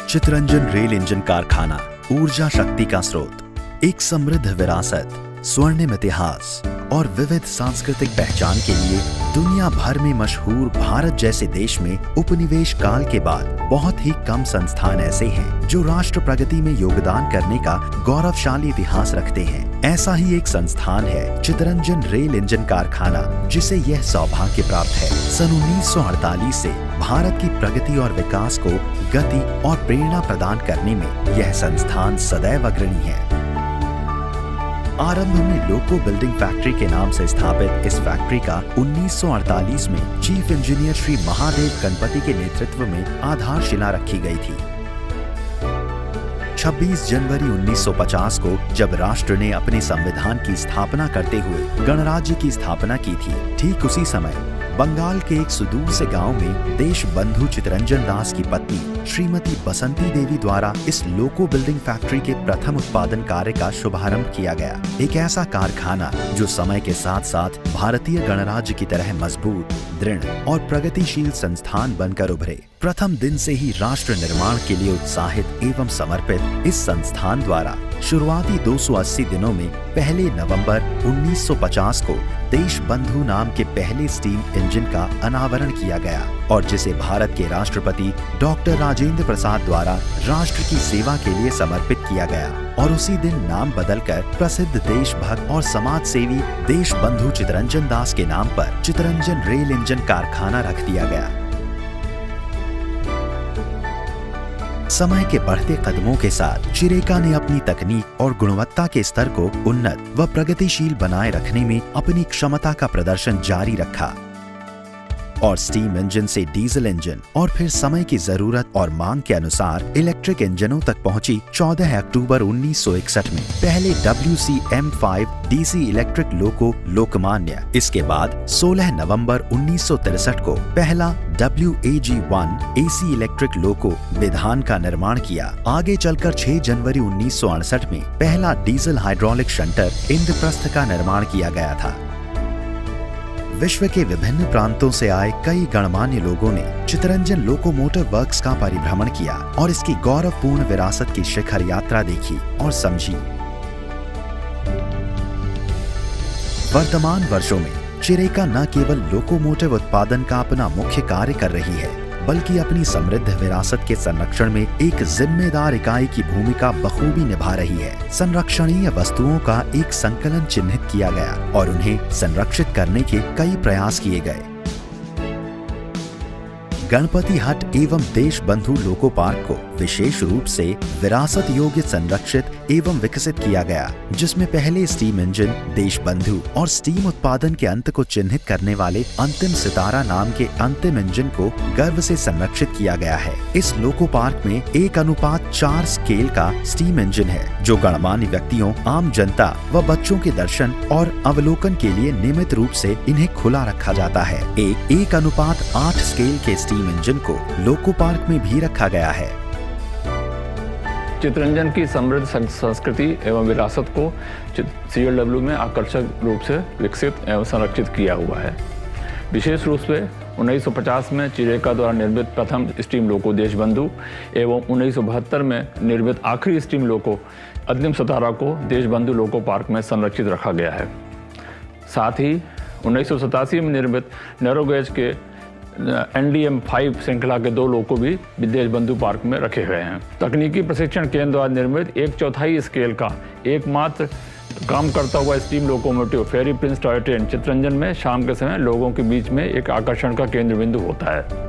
Chitranjan rail engine कारखाना ऊर्जा शक्ति का स्रोत, एक समृद्ध विरासत, स्वर्णिम इतिहास और विविध सांस्कृतिक पहचान के लिए दुनिया भर में मशहूर भारत जैसे देश में उपनिवेश काल के बाद बहुत ही कम संस्थान ऐसे हैं जो राष्ट्र प्रगति में योगदान करने का गौरवशाली इतिहास रखते हैं। ऐसा ही एक संस्थान है चितरंजन रेल इंजन कारखाना, जिसे यह सौभाग्य प्राप्त है सन 1948 से भारत की प्रगति और विकास को गति और प्रेरणा प्रदान करने में यह संस्थान सदैव अग्रणी है। आरंभ में लोको बिल्डिंग फैक्ट्री के नाम से स्थापित इस फैक्ट्री का 1948 में चीफ इंजीनियर श्री महादेव गणपति के नेतृत्व में आधारशिला रखी गई थी। 26 जनवरी 1950 को जब राष्ट्र ने अपने संविधान की स्थापना करते हुए गणराज्य की स्थापना की थी, ठीक उसी समय बंगाल के एक सुदूर से गांव में देश बंधु चितरंजन दास की पत्नी श्रीमती बसंती देवी द्वारा इस लोको बिल्डिंग फैक्ट्री के प्रथम उत्पादन कार्य का शुभारंभ किया गया। एक ऐसा कारखाना जो समय के साथ साथ भारतीय गणराज्य की तरह मजबूत, दृढ़ और प्रगतिशील संस्थान बनकर उभरे। प्रथम दिन से ही राष्ट्र निर्माण के लिए उत्साहित एवं समर्पित इस संस्थान द्वारा शुरुआती 280 दिनों में 1 नवंबर 1950 को देश बंधु नाम के पहले स्टीम इंजन का अनावरण किया गया और जिसे भारत के राष्ट्रपति डॉक्टर राजेंद्र प्रसाद द्वारा राष्ट्र की सेवा के लिए समर्पित किया गया और उसी दिन नाम बदलकर प्रसिद्ध देशभक्त और समाज सेवी देश बंधु चितरंजन दास के नाम पर चितरंजन रेल इंजन कारखाना रख दिया गया। समय के बढ़ते कदमों के साथ चिरेका ने अपनी तकनीक और गुणवत्ता के स्तर को उन्नत व प्रगतिशील बनाए रखने में अपनी क्षमता का प्रदर्शन जारी रखा और स्टीम इंजन से डीजल इंजन और फिर समय की जरूरत और मांग के अनुसार इलेक्ट्रिक इंजनों तक पहुंची। 14 अक्टूबर 1961 में पहले WC-M5 DC electric loco Lokmanya, इसके बाद 16 नवंबर 1963 को पहला WAG-1 एसी इलेक्ट्रिक लोको विधान का निर्माण किया। आगे चलकर 6 जनवरी 1968 में पहला डीजल हाइड्रोलिक शंटर इंद्रप्रस्थ का निर्माण किया गया था। विश्व के विभिन्न प्रांतों से आए कई गणमान्य लोगों ने चितरंजन लोकोमोटिव वर्क्स का परिभ्रमण किया और इसकी गौरवपूर्ण विरासत की शिखर यात्रा देखी और समझी। वर्तमान वर्षों में चिरेका न केवल लोकोमोटिव उत्पादन का अपना मुख्य कार्य कर रही है, बल्कि अपनी समृद्ध विरासत के संरक्षण में एक जिम्मेदार इकाई की भूमिका बखूबी निभा रही है। संरक्षणीय वस्तुओं का एक संकलन चिन्हित किया गया और उन्हें संरक्षित करने के कई प्रयास किए गए। गणपति हट एवं देश बंधु लोको पार्क को विशेष रूप से विरासत योग्य संरक्षित एवं विकसित किया गया, जिसमें पहले स्टीम इंजन, देश बंधु और स्टीम उत्पादन के अंत को चिन्हित करने वाले अंतिम सितारा नाम के अंतिम इंजन को गर्व से संरक्षित किया गया है। इस लोको पार्क में 1:4 स्केल का स्टीम इंजन है, जो गणमान्य व्यक्तियों, आम जनता व बच्चों के दर्शन और अवलोकन के लिए नियमित रूप से इन्हें खुला रखा जाता है। एक 1:8 स्केल के स्टीम इंजन को लोको पार्क में भी रखा गया है। चितरंजन की समृद्ध संस्कृति एवं विरासत को CLW में आकर्षक रूप से विकसित एवं संरक्षित किया हुआ है। विशेष रूप से 1950 में चिरेका द्वारा निर्मित प्रथम स्टीम लोको देशबंधु एवं 1972 में निर्मित आखिरी स्टीम लोको अंतिम सितारा को देशबंधु लोको पार्क में संरक्षित रखा गया है। साथ ही 1987 में निर्मित नैरोगेज के NDM-5 श्रृंखला के 2 लोको भी देश बंधु पार्क में रखे हुए हैं। तकनीकी प्रशिक्षण केंद्र द्वारा निर्मित 1/4 स्केल का एकमात्र काम करता हुआ स्टीम लोकोमोटिव फेरी प्रिंस टॉय ट्रेन चितरंजन में शाम के समय लोगों के बीच में एक आकर्षण का केंद्र बिंदु होता है।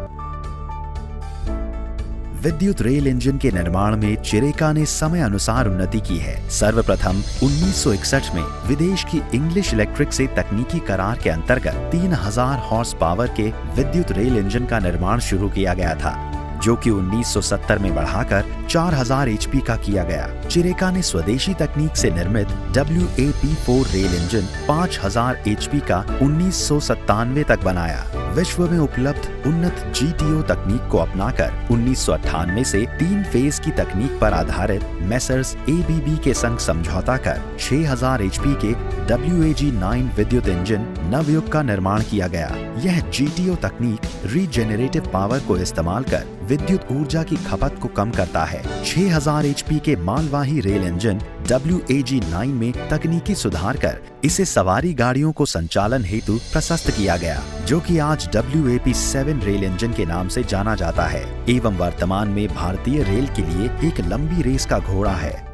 विद्युत रेल इंजन के निर्माण में चिरेका ने समय अनुसार उन्नति की है। सर्वप्रथम 1961 में विदेश की इंग्लिश इलेक्ट्रिक से तकनीकी करार के अंतर्गत 3000 हॉर्स पावर के विद्युत रेल इंजन का निर्माण शुरू किया गया था, जो कि 1970 में बढ़ाकर 4000 HP का किया गया। चिरेका ने स्वदेशी तकनीक से निर्मित WAP-4 रेल इंजन 5000 HP का 1997 तक बनाया। विश्व में उपलब्ध उन्नत GTO तकनीक को अपनाकर 1998 से 3 फेज की तकनीक पर आधारित मेसर्स ABB के संग समझौता कर 6000 HP के WAG-9 विद्युत इंजन नवयुग का निर्माण किया गया। यह GTO तकनीक रीजेनरेटिव पावर को इस्तेमाल कर विद्युत ऊर्जा की खपत को कम करता है। 6000 HP के मालवाही रेल इंजन WAG-9 में तकनीकी सुधार कर इसे सवारी गाड़ियों को संचालन हेतु प्रशस्त किया गया, जो कि आज WAP-7 रेल इंजन के नाम से जाना जाता है एवं वर्तमान में भारतीय रेल के लिए एक लंबी रेस का घोड़ा है।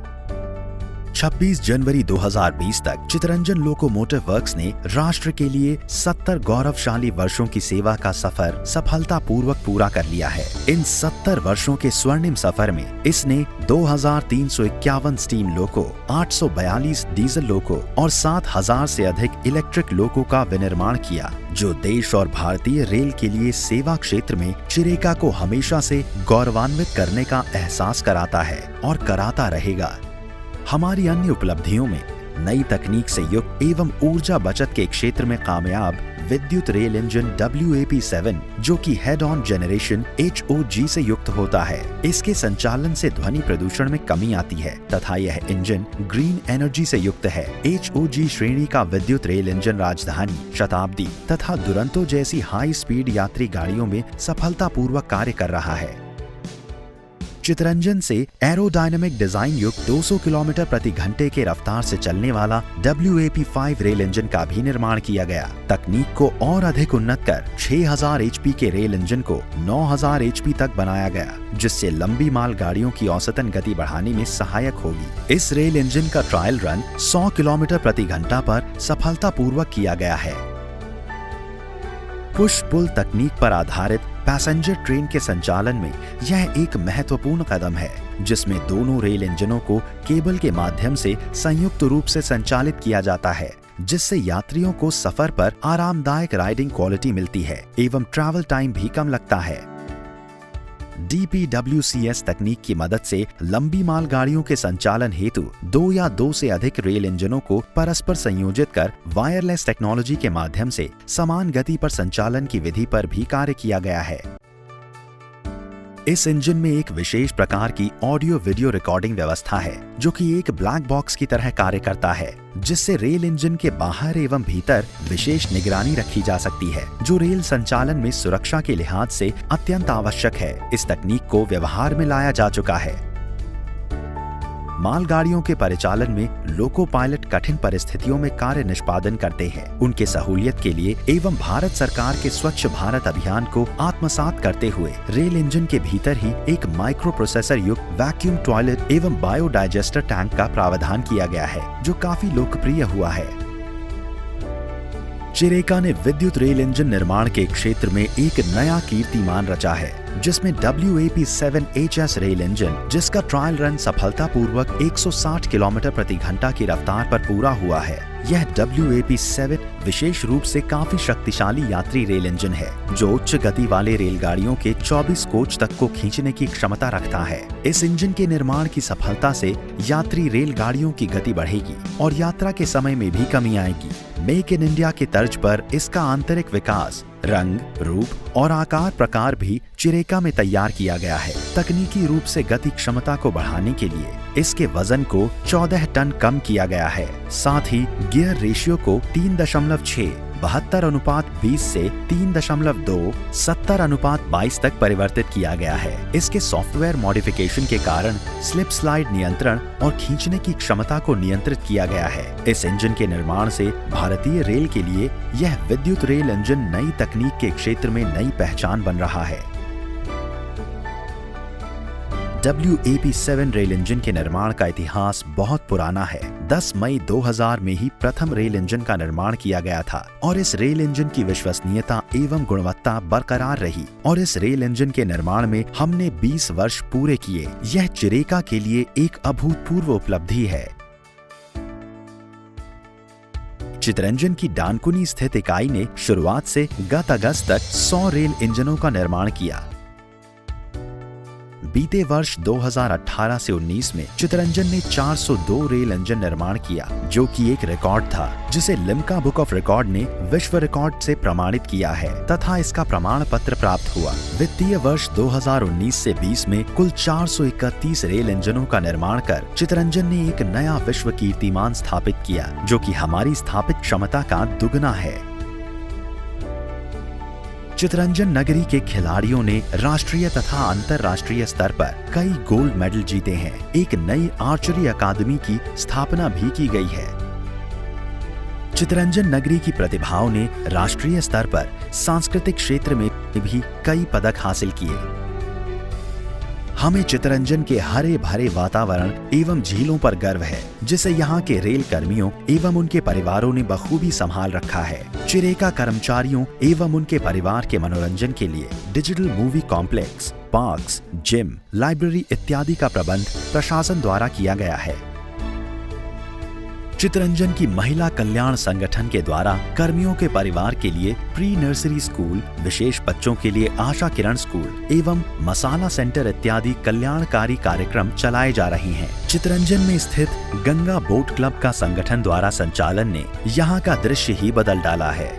26 जनवरी 2020 तक चितरंजन लोकोमोटिव वर्क्स ने राष्ट्र के लिए 70 गौरवशाली वर्षों की सेवा का सफर सफलतापूर्वक पूरा कर लिया है। इन 70 वर्षों के स्वर्णिम सफर में इसने 2351 स्टीम लोको, 842 डीजल लोको और 7000 से अधिक इलेक्ट्रिक लोको का विनिर्माण किया, जो देश और भारतीय रेल के लिए सेवा क्षेत्र में चिरेका को हमेशा से गौरवान्वित करने का एहसास कराता है और कराता रहेगा। हमारी अन्य उपलब्धियों में नई तकनीक से युक्त एवं ऊर्जा बचत के क्षेत्र में कामयाब विद्युत रेल इंजन WAP-7, जो कि हेड ऑन जनरेशन HOG से युक्त होता है। इसके संचालन से ध्वनि प्रदूषण में कमी आती है तथा यह इंजन ग्रीन एनर्जी से युक्त है। HOG श्रेणी का विद्युत रेल इंजन राजधानी, शताब्दी तथा दुरंतो जैसी हाई स्पीड यात्री गाड़ियों में सफलतापूर्वक कार्य कर रहा है। चितरंजन से एरोडायनामिक डिजाइन युक्त 200 किलोमीटर प्रति घंटे के रफ्तार से चलने वाला WAP-5 रेल इंजन का भी निर्माण किया गया। तकनीक को और अधिक उन्नत कर 6000 HP के रेल इंजन को 9000 HP तक बनाया गया, जिससे लंबी माल गाड़ियों की औसतन गति बढ़ाने में सहायक होगी। इस रेल इंजन का ट्रायल रन 100 किलोमीटर प्रति घंटा पर सफलतापूर्वक किया गया है। पुश पुल तकनीक पर आधारित पैसेंजर ट्रेन के संचालन में यह एक महत्वपूर्ण कदम है, जिसमें दोनों रेल इंजनों को केबल के माध्यम से संयुक्त रूप से संचालित किया जाता है, जिससे यात्रियों को सफर पर आरामदायक राइडिंग क्वालिटी मिलती है एवं ट्रैवल टाइम भी कम लगता है। DPWCS तकनीक की मदद से लंबी माल गाड़ियों के संचालन हेतु 2 या 2 से अधिक रेल इंजनों को परस्पर संयोजित कर वायरलेस टेक्नोलॉजी के माध्यम से समान गति पर संचालन की विधि पर भी कार्य किया गया है। इस इंजन में एक विशेष प्रकार की ऑडियो वीडियो रिकॉर्डिंग व्यवस्था है, जो कि एक ब्लैक बॉक्स की तरह कार्य करता है, जिससे रेल इंजन के बाहर एवं भीतर विशेष निगरानी रखी जा सकती है, जो रेल संचालन में सुरक्षा के लिहाज से अत्यंत आवश्यक है। इस तकनीक को व्यवहार में लाया जा चुका है। मालगाड़ियों के परिचालन में लोको पायलट कठिन परिस्थितियों में कार्य निष्पादन करते हैं। उनके सहूलियत के लिए एवं भारत सरकार के स्वच्छ भारत अभियान को आत्मसात करते हुए रेल इंजन के भीतर ही एक माइक्रो प्रोसेसर युक्त वैक्यूम टॉयलेट एवं बायोडाइजेस्टर टैंक का प्रावधान किया गया है, जो काफी लोकप्रिय हुआ है। चिरेका ने विद्युत रेल इंजन निर्माण के क्षेत्र में एक नया कीर्तिमान रचा है, जिसमें WAP-7 HS रेल इंजन, जिसका ट्रायल रन सफलतापूर्वक 160 किलोमीटर प्रति घंटा की रफ्तार पर पूरा हुआ है। यह WAP-7 विशेष रूप से काफी शक्तिशाली यात्री रेल इंजन है, जो उच्च गति वाले रेलगाड़ियों के 24 कोच तक को खींचने की क्षमता रखता है। इस इंजन के निर्माण की सफलता से यात्री रेलगाड़ियों की गति बढ़ेगी और यात्रा के समय में भी कमी आएगी। मेक इन इंडिया के तर्ज पर इसका आंतरिक विकास, रंग, रूप और आकार प्रकार भी चिरेका में तैयार किया गया है। तकनीकी रूप से गति क्षमता को बढ़ाने के लिए इसके वजन को 14 टन कम किया गया है। साथ ही गियर रेशियो को 3.6, 72:20 से 3.2, 70:22 तक परिवर्तित किया गया है। इसके सॉफ्टवेयर मॉडिफिकेशन के कारण स्लिप स्लाइड नियंत्रण और खींचने की क्षमता को नियंत्रित किया गया है। इस इंजन के निर्माण से भारतीय रेल के लिए यह विद्युत रेल इंजन नई तकनीक के क्षेत्र में नई पहचान बन रहा है। WAP-7 रेल इंजन के निर्माण का इतिहास बहुत पुराना है। 10 मई 2000 में ही प्रथम रेल इंजन का निर्माण किया गया था और इस रेल इंजन की विश्वसनीयता एवं गुणवत्ता बरकरार रही और इस रेल इंजन के निर्माण में हमने 20 वर्ष पूरे किए। यह चिरेका के लिए एक अभूतपूर्व उपलब्धि है। चितरंजन की डानकुनी स्थित इकाई ने शुरुआत से गत अगस्त तक 100 रेल इंजनों का निर्माण किया। बीते वर्ष 2018 से 19 में चितरंजन ने 402 रेल इंजन निर्माण किया, जो कि एक रिकॉर्ड था, जिसे लिम्का बुक ऑफ रिकॉर्ड ने विश्व रिकॉर्ड से प्रमाणित किया है तथा इसका प्रमाण पत्र प्राप्त हुआ। वित्तीय वर्ष 2019 से 20 में कुल 431 रेल इंजनों का निर्माण कर चितरंजन ने एक नया विश्व कीर्तिमान स्थापित किया, जो कि हमारी स्थापित क्षमता का दुगना है। चितरंजन नगरी के खिलाड़ियों ने राष्ट्रीय तथा अंतर्राष्ट्रीय स्तर पर कई गोल्ड मेडल जीते हैं। एक नई आर्चरी अकादमी की स्थापना भी की गई है। चितरंजन नगरी की प्रतिभाओं ने राष्ट्रीय स्तर पर सांस्कृतिक क्षेत्र में भी कई पदक हासिल किए। हमें चितरंजन के हरे भरे वातावरण एवं झीलों पर गर्व है, जिसे यहाँ के रेल कर्मियों एवं उनके परिवारों ने बखूबी संभाल रखा है। चिरेका कर्मचारियों एवं उनके परिवार के मनोरंजन के लिए digital movie complex, parks, gym, library इत्यादि का प्रबंध प्रशासन द्वारा किया गया है। चितरंजन की महिला कल्याण संगठन के द्वारा कर्मियों के परिवार के लिए प्री नर्सरी स्कूल, विशेष बच्चों के लिए आशा किरण स्कूल एवं मसाला सेंटर इत्यादि कल्याणकारी कार्यक्रम चलाए जा रहे हैं। चितरंजन में स्थित गंगा बोट क्लब का संगठन द्वारा संचालन ने यहाँ का दृश्य ही बदल डाला है।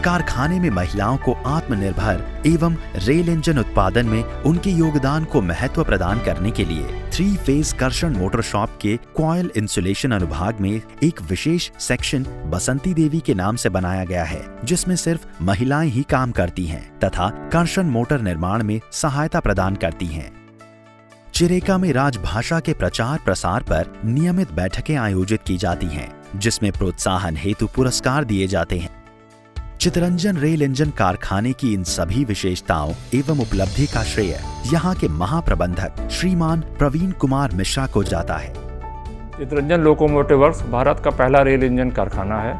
कारखाने में महिलाओं को आत्मनिर्भर एवं रेल इंजन उत्पादन में उनके योगदान को महत्व प्रदान करने के लिए 3 फेज कर्षण मोटर शॉप के कॉयल इंसुलेशन अनुभाग में एक विशेष सेक्शन बसंती देवी के नाम से बनाया गया है, जिसमें सिर्फ महिलाएं ही काम करती हैं तथा कर्षण मोटर निर्माण में सहायता प्रदान करती हैं। चिरेका में राजभाषा के प्रचार प्रसार पर नियमित बैठकें आयोजित की जाती हैं, जिसमें प्रोत्साहन हेतु पुरस्कार दिए जाते हैं। चितरंजन रेल इंजन कारखाने की इन सभी विशेषताओं एवं उपलब्धि का श्रेय यहाँ के महाप्रबंधक श्रीमान प्रवीण कुमार मिश्रा को जाता है। चितरंजन लोकोमोटिव वर्क्स भारत का पहला रेल इंजन कारखाना है।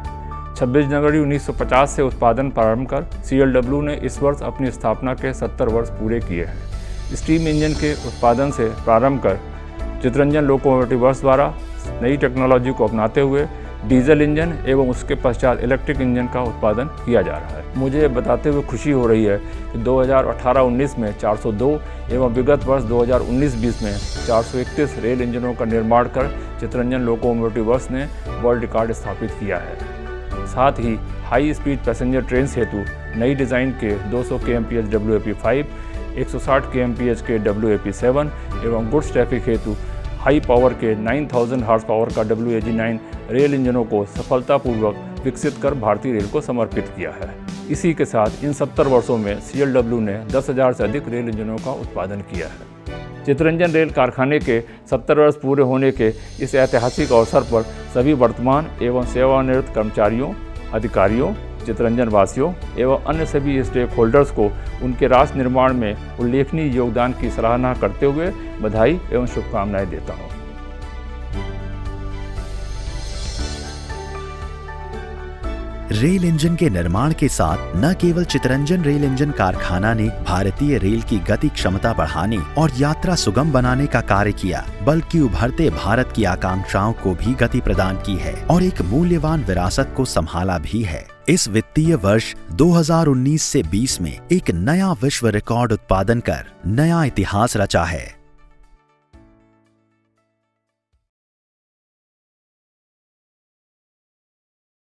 26 जनवरी 1950 से उत्पादन प्रारंभ कर CLW ने इस वर्ष अपनी स्थापना के 70 वर्ष पूरे किए हैं। स्टीम इंजन के उत्पादन से प्रारंभ कर चितरंजन लोकोमोटिव वर्क्स द्वारा नई टेक्नोलॉजी को अपनाते हुए डीजल इंजन एवं उसके पश्चात इलेक्ट्रिक इंजन का उत्पादन किया जा रहा है। मुझे बताते हुए खुशी हो रही है कि 2018-19 में 402 एवं विगत वर्ष 2019-20 में 431 रेल इंजनों का निर्माण कर चितरंजन लोकोमोटिव वर्क्स ने वर्ल्ड रिकॉर्ड स्थापित किया है। साथ ही हाई स्पीड पैसेंजर ट्रेन हेतु नई डिज़ाइन के 200 kmph WAP5, 160 kmph के WAP7 एवं गुड्स ट्रैफिक हेतु हाई पावर के 9000 हॉर्स पावर का WAG9 रेल इंजनों को सफलतापूर्वक विकसित कर भारतीय रेल को समर्पित किया है। इसी के साथ इन 70 वर्षों में CLW ने 10,000 से अधिक रेल इंजनों का उत्पादन किया है। चितरंजन रेल कारखाने के 70 वर्ष पूरे होने के इस ऐतिहासिक अवसर पर सभी वर्तमान एवं सेवानिवृत्त कर्मचारियों, अधिकारियों, चितरंजन वासियों एवं अन्य सभी स्टेक होल्डर्स को उनके राष्ट्र निर्माण में उल्लेखनीय योगदान की सराहना करते हुए बधाई एवं शुभकामनाएं देता हूँ। रेल इंजन के निर्माण के साथ न केवल चितरंजन रेल इंजन कारखाना ने भारतीय रेल की गति क्षमता बढ़ाने और यात्रा सुगम बनाने का कार्य किया, बल्कि उभरते भारत की आकांक्षाओं को भी गति प्रदान की है और एक मूल्यवान विरासत को संभाला भी है। इस वित्तीय वर्ष 2019 से 20 में एक नया विश्व रिकॉर्ड उत्पादन कर नया इतिहास रचा है।